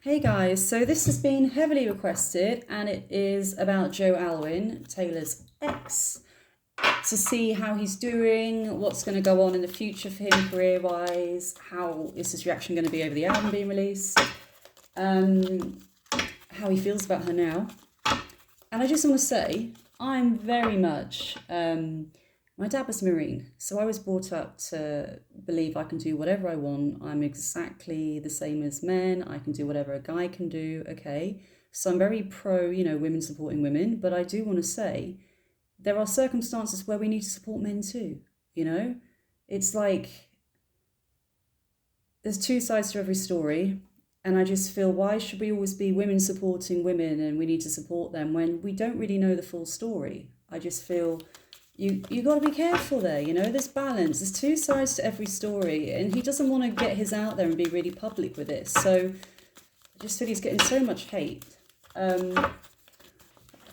Hey guys, so this has been heavily requested and it is about Joe Alwyn, Taylor's ex, to see how he's doing, what's going to go on in the future for him career-wise, how is his reaction going to be over the album being released, how he feels about her now. And I just want to say, I'm very much, my dad was Marine, so I was brought up to believe I can do whatever I want. I'm exactly the same as men. I can do whatever a guy can do, okay? So I'm very pro, women supporting women, but I do want to say there are circumstances where we need to support men too, you know? It's like there's two sides to every story. And I just feel, why should we always be women supporting women and we need to support them when we don't really know the full story? I just feel you got to be careful there, there's balance. There's two sides to every story. And he doesn't want to get his out there and be really public with it. So I just feel he's getting so much hate.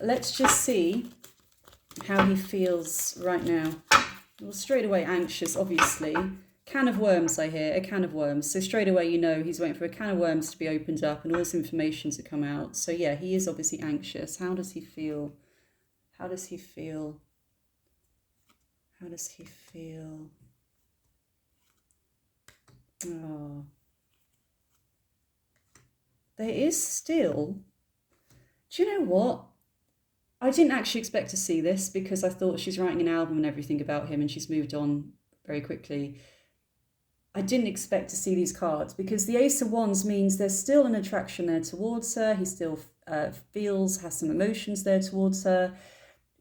Let's just see how he feels right now. Well, straight away anxious, obviously. Can of worms, I hear, a can of worms. So straight away, he's waiting for a can of worms to be opened up and all this information to come out. So yeah, he is obviously anxious. How does he feel? How does he feel? How does he feel? Oh. There is still... Do you know what? I didn't actually expect to see this because I thought she's writing an album and everything about him and she's moved on very quickly. I didn't expect to see these cards because the Ace of Wands means there's still an attraction there towards her. He still has some emotions there towards her.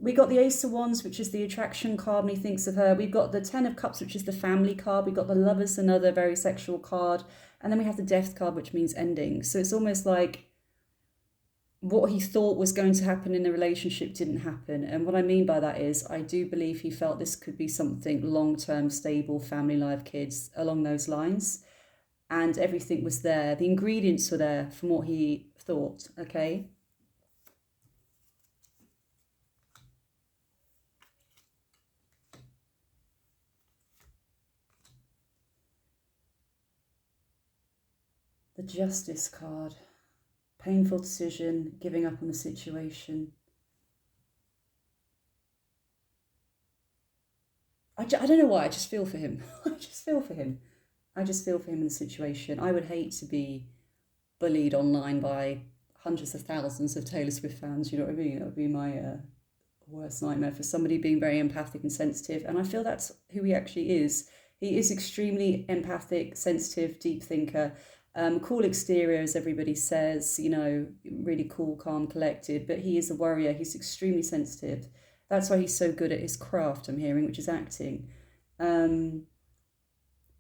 We got the Ace of Wands, which is the attraction card when he thinks of her. We've got the Ten of Cups, which is the family card. We've got the Lovers, another very sexual card. And then we have the Death card, which means ending. So it's almost like what he thought was going to happen in the relationship didn't happen. And what I mean by that is I do believe he felt this could be something long-term, stable, family life, kids, along those lines. And everything was there. The ingredients were there from what he thought, okay? The Justice card. Painful decision, giving up on the situation. I don't know why, I just feel for him. I just feel for him. I just feel for him in the situation. I would hate to be bullied online by hundreds of thousands of Taylor Swift fans, you know what I mean? That would be my worst nightmare, for somebody being very empathic and sensitive. And I feel that's who he actually is. He is extremely empathic, sensitive, deep thinker. Cool exterior, as everybody says, really cool, calm, collected, but he is a warrior. He's extremely sensitive. That's why he's so good at his craft, I'm hearing, which is acting. And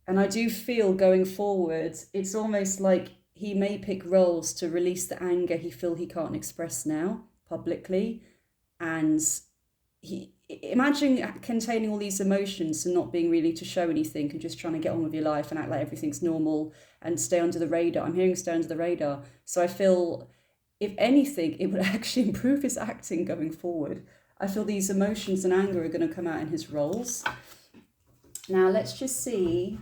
I do feel going forward, it's almost like he may pick roles to release the anger he can't express now publicly. And imagine containing all these emotions and not being really to show anything and just trying to get on with your life and act like everything's normal and stay under the radar. I'm hearing stay under the radar. So I feel, if anything, it would actually improve his acting going forward. I feel these emotions and anger are going to come out in his roles. Now let's just see,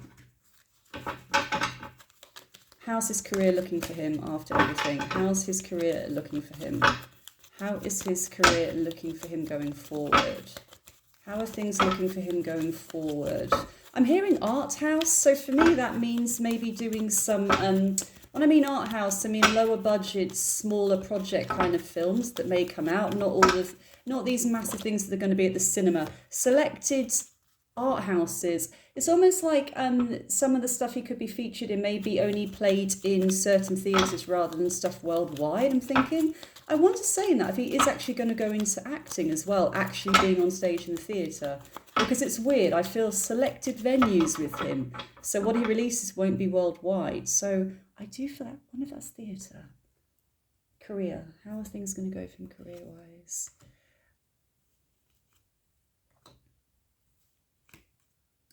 how's his career looking for him after everything? How's his career looking for him? How is his career looking for him going forward? How are things looking for him going forward? I'm hearing art house. So for me, that means maybe doing some, when I mean art house, I mean lower budget, smaller project kind of films that may come out. Not these massive things that are going to be at the cinema. Selected art houses. It's almost like some of the stuff he could be featured in may be only played in certain theatres rather than stuff worldwide. I'm thinking, I want to say that if he is actually going to go into acting as well, actually being on stage in the theatre, because it's weird. I feel selected venues with him, so what he releases won't be worldwide. So I do feel that. I wonder if that's theatre. Career. How are things going to go for him career-wise?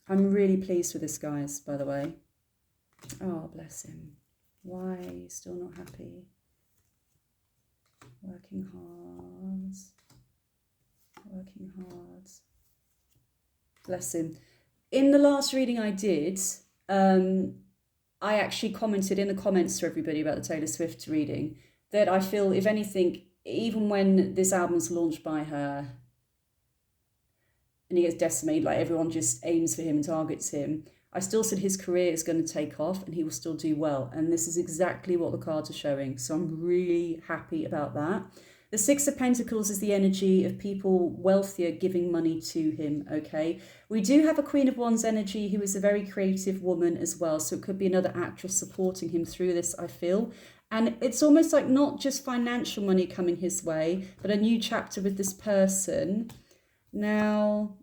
I'm really pleased with this, guys, by the way. Oh, bless him. Why are you still not happy? Working hard. Working hard. Bless him. In the last reading I did, I actually commented in the comments to everybody about the Taylor Swift reading that I feel, if anything, even when this album's launched by her and he gets decimated, like everyone just aims for him and targets him, I still said his career is going to take off and he will still do well. And this is exactly what the cards are showing. So I'm really happy about that. The Six of Pentacles is the energy of people wealthier giving money to him, okay? We do have a Queen of Wands energy who is a very creative woman as well. So it could be another actress supporting him through this, I feel. And it's almost like not just financial money coming his way, but a new chapter with this person. Now,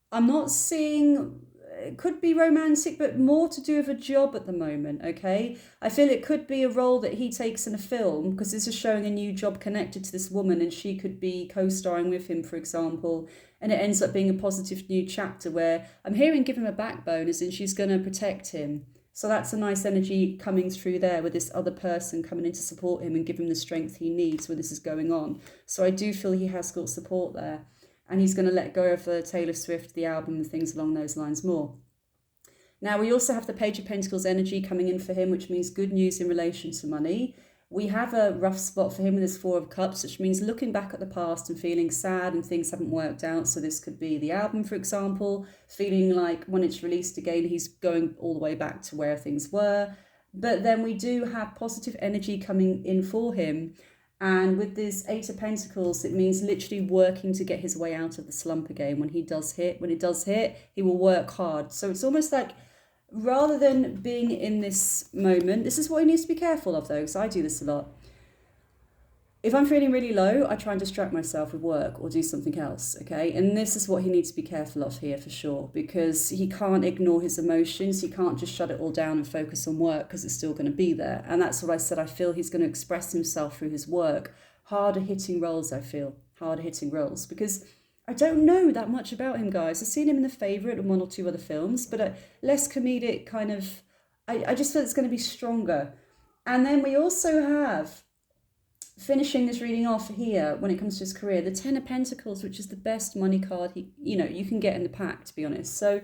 I'm not seeing... It could be romantic, but more to do with a job at the moment, okay? I feel it could be a role that he takes in a film, because this is showing a new job connected to this woman, and she could be co-starring with him, for example, and it ends up being a positive new chapter where I'm hearing give him a backbone, as in she's going to protect him. So that's a nice energy coming through there with this other person coming in to support him and give him the strength he needs when this is going on. So I do feel he has got support there. And he's going to let go of the Taylor Swift, the album, and things along those lines more. Now, we also have the Page of Pentacles energy coming in for him, which means good news in relation to money. We have a rough spot for him with this Four of Cups, which means looking back at the past and feeling sad and things haven't worked out. So this could be the album, for example, feeling like when it's released again, he's going all the way back to where things were. But then we do have positive energy coming in for him. And with this Eight of Pentacles, it means literally working to get his way out of the slump again. When it does hit, he will work hard. So it's almost like, rather than being in this moment, this is what he needs to be careful of though, because I do this a lot. If I'm feeling really low, I try and distract myself with work or do something else, okay? And this is what he needs to be careful of here for sure, because he can't ignore his emotions. He can't just shut it all down and focus on work because it's still going to be there. And that's what I said. I feel he's going to express himself through his work. Harder hitting roles, I feel. Harder hitting roles. Because I don't know that much about him, guys. I've seen him in The Favourite and one or two other films, but a less comedic kind of... I just feel it's going to be stronger. And then we also have... finishing this reading off here, when it comes to his career, the Ten of Pentacles, which is the best money card you can get in the pack, to be honest. So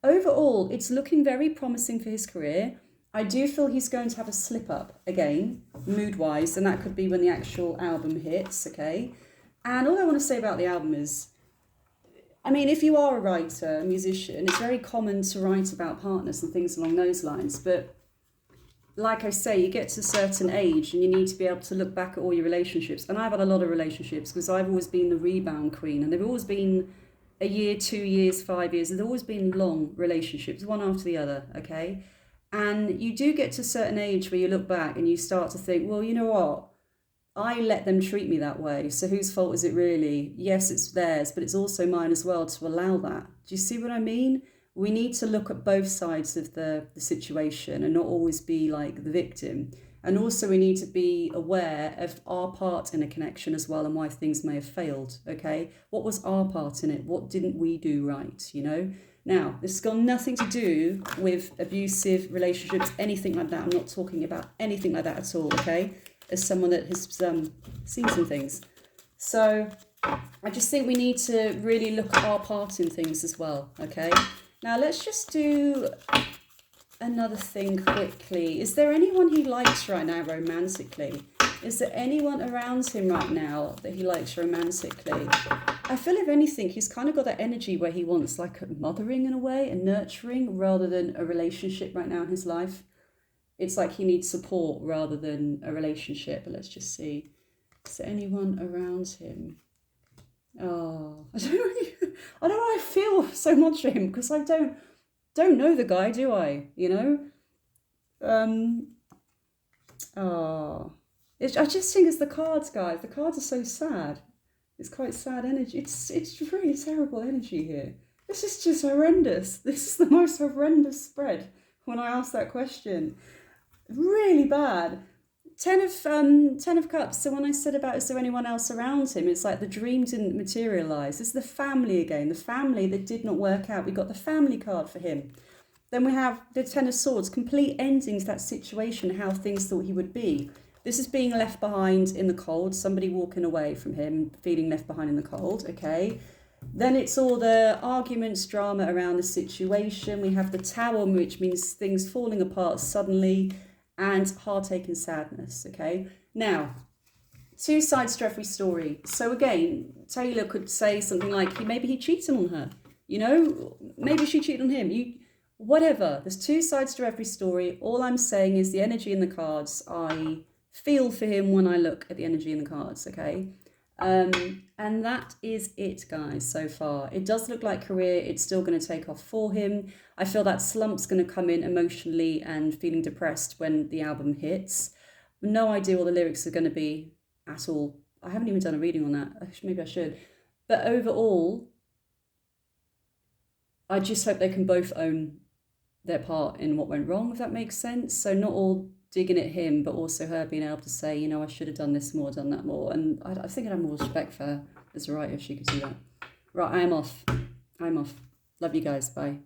overall, it's looking very promising for his career. I do feel he's going to have a slip up again, mood-wise, and that could be when the actual album hits, okay? And all I want to say about the album is, I mean, if you are a writer, a musician, it's very common to write about partners and things along those lines, but like I say, you get to a certain age and you need to be able to look back at all your relationships. And I've had a lot of relationships because I've always been the rebound queen. And they've always been a year, 2 years, 5 years. There's always been long relationships, one after the other, okay? And you do get to a certain age where you look back and you start to think, well, you know what? I let them treat me that way. So whose fault is it really? Yes, it's theirs, but it's also mine as well to allow that. Do you see what I mean? We need to look at both sides of the situation and not always be like the victim. And also we need to be aware of our part in a connection as well and why things may have failed, okay? What was our part in it? What didn't we do right, you know? Now, this has got nothing to do with abusive relationships, anything like that. I'm not talking about anything like that at all, okay? As someone that has seen some things. So I just think we need to really look at our part in things as well, okay? Now, let's just do another thing quickly. Is there anyone he likes right now romantically? Is there anyone around him right now that he likes romantically? I feel, if anything, he's kind of got that energy where he wants like a mothering in a way, a nurturing, rather than a relationship right now in his life. It's like he needs support rather than a relationship. But let's just see. Is there anyone around him? Oh, I don't know why I feel so much for him, because I don't know the guy, do I? You know? I just think it's the cards, guys. The cards are so sad. It's quite sad energy. It's really terrible energy here. This is just horrendous. This is the most horrendous spread when I asked that question. Really bad. Ten of Cups. So when I said about is there anyone else around him, it's like the dream didn't materialise. This is the family again. The family that did not work out. We got the family card for him. Then we have the Ten of Swords. Complete ending to that situation, how things thought he would be. This is being left behind in the cold. Somebody walking away from him, feeling left behind in the cold, okay? Then it's all the arguments, drama around the situation. We have the Tower, which means things falling apart suddenly, and heartache and sadness, okay? Now, two sides to every story. So again, Taylor could say something like, maybe he cheated on her, you know? Maybe she cheated on him. Whatever. There's two sides to every story. All I'm saying is the energy in the cards. I feel for him when I look at the energy in the cards, okay? And that is it, guys, so far. It does look like career, it's still going to take off for him. I feel that slump's going to come in emotionally and feeling depressed when the album hits. No idea what the lyrics are going to be at all. I haven't even done a reading on that. Maybe I should. But overall, I just hope they can both own their part in what went wrong, if that makes sense. So not all digging at him, but also her being able to say, you know, I should have done this more, done that more. And I think I'd have more respect for her as a writer if she could do that. Right, I'm off. Love you guys. Bye.